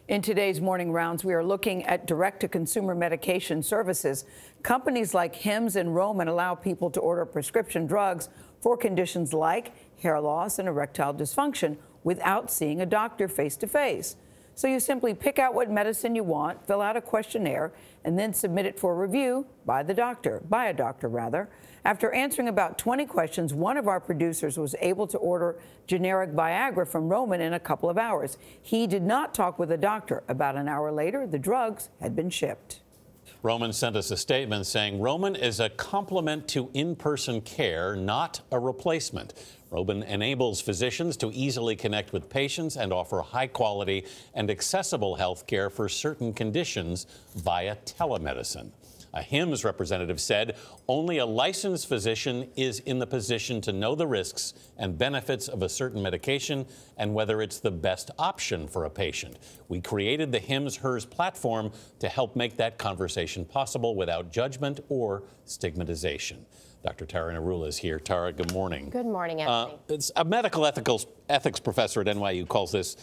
In today's morning rounds, we are looking at direct-to-consumer medication services. Companies like Hims and Roman allow people to order prescription drugs for conditions like hair loss and erectile dysfunction without seeing a doctor face-to-face. So you simply pick out what medicine you want, fill out a questionnaire, and then submit it for review by a doctor. After answering about 20 questions, one of our producers was able to order generic Viagra from Roman in a couple of hours. He did not talk with a doctor. About an hour later, the drugs had been shipped. Roman sent us a statement saying Roman is a complement to in-person care, not a replacement. Roman enables physicians to easily connect with patients and offer high-quality and accessible health care for certain conditions via telemedicine. A Hims representative said only a licensed physician is in the position to know the risks and benefits of a certain medication and whether it's the best option for a patient. We created the Hims Hers platform to help make that conversation possible without judgment or stigmatization. Dr. Tara Narula is here. Tara, good morning. Good morning, Anthony. It's a medical ethics professor at NYU calls this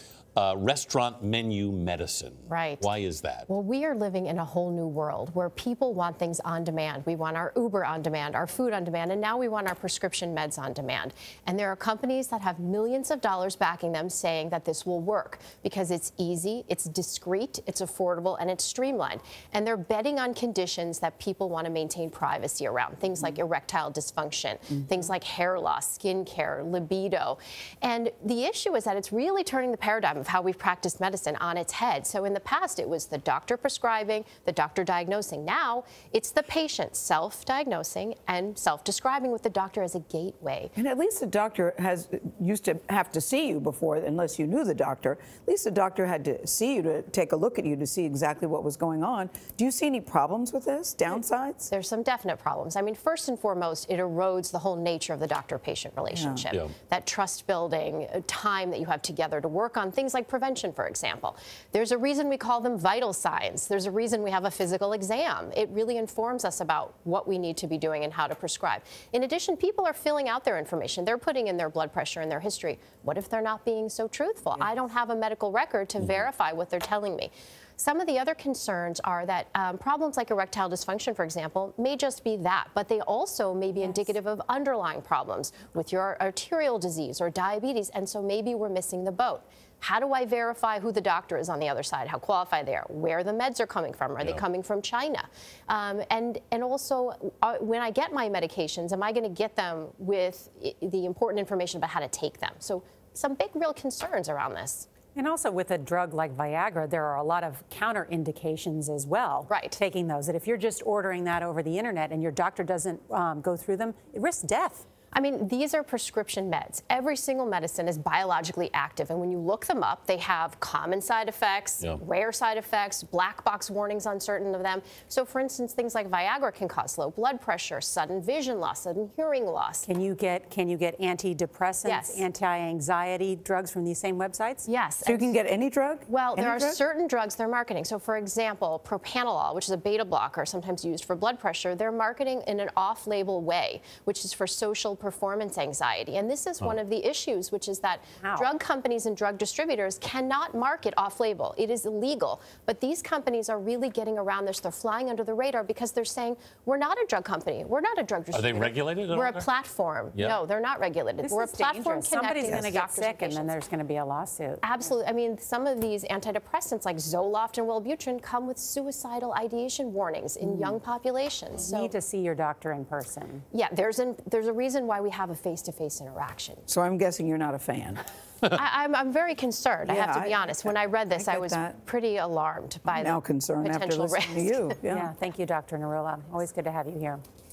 restaurant menu medicine. Right. Why is that? Well, we are living in a whole new world where people want things on demand. We want our Uber on demand, our food on demand, and now we want our prescription meds on demand. And there are companies that have millions of dollars backing them saying that this will work because it's easy, it's discreet, it's affordable, and it's streamlined. And they're betting on conditions that people want to maintain privacy around, things like erectile dysfunction, things like hair loss, skin care, libido. And the issue is that it's really turning the paradigm of how we've practiced medicine on its head. So in the past, it was the doctor prescribing, the doctor diagnosing. Now, it's the patient self-diagnosing and self-describing with the doctor as a gateway. And at least the doctor used to have to see you before, unless you knew the doctor. At least the doctor had to see you, to take a look at you to see exactly what was going on. Do you see any problems with this, downsides? There's some definite problems. I mean, first and foremost, it erodes the whole nature of the doctor-patient relationship. Yeah. That trust-building time that you have together to work on things like prevention, for example. There's a reason we call them vital signs. There's a reason we have a physical exam. It really informs us about what we need to be doing and how to prescribe. In addition, people are filling out their information. They're putting in their blood pressure and their history. What if they're not being so truthful? I don't have a medical record to verify what they're telling me. Some of the other concerns are that problems like erectile dysfunction, for example, may just be that, but they also may be indicative of underlying problems with your arterial disease or diabetes, and so maybe we're missing the boat. How do I verify who the doctor is on the other side, how qualified they are, where the meds are coming from? Are they coming from China? And also, when I get my medications, am I going to get them with the important information about how to take them? So some big real concerns around this. And also with a drug like Viagra, there are a lot of counterindications as well. Right. Taking those. That if you're just ordering that over the internet and your doctor doesn't go through them, it risks death. I mean, these are prescription meds. Every single medicine is biologically active, and when you look them up, they have common side effects, rare side effects, black box warnings on certain of them. So, for instance, things like Viagra can cause low blood pressure, sudden vision loss, sudden hearing loss. Can you get antidepressants, anti-anxiety drugs from these same websites? Yes. So you can get any drug? Well, there are certain drugs they're marketing. So, for example, propranolol, which is a beta blocker, sometimes used for blood pressure, they're marketing in an off-label way, which is for social performance anxiety. And this is one of the issues, which is that drug companies and drug distributors cannot market off-label. It is illegal. But these companies are really getting around this. They're flying under the radar because they're saying, we're not a drug company. We're not a drug distributor. Are they regulated? We're a platform. No, they're not regulated. We're a platform connecting. Somebody's going to get sick and then there's going to be a lawsuit. Absolutely. I mean, some of these antidepressants like Zoloft and Wellbutrin come with suicidal ideation warnings in young populations. So you need to see your doctor in person. Yeah, there's a reason why we have a face-to-face interaction. So I'm guessing you're not a fan. I'm very concerned, I have to be honest. When I read this, I was pretty alarmed by the now concerned potential after listening risk. to you. Yeah, thank you, Dr. Narula. Always good to have you here.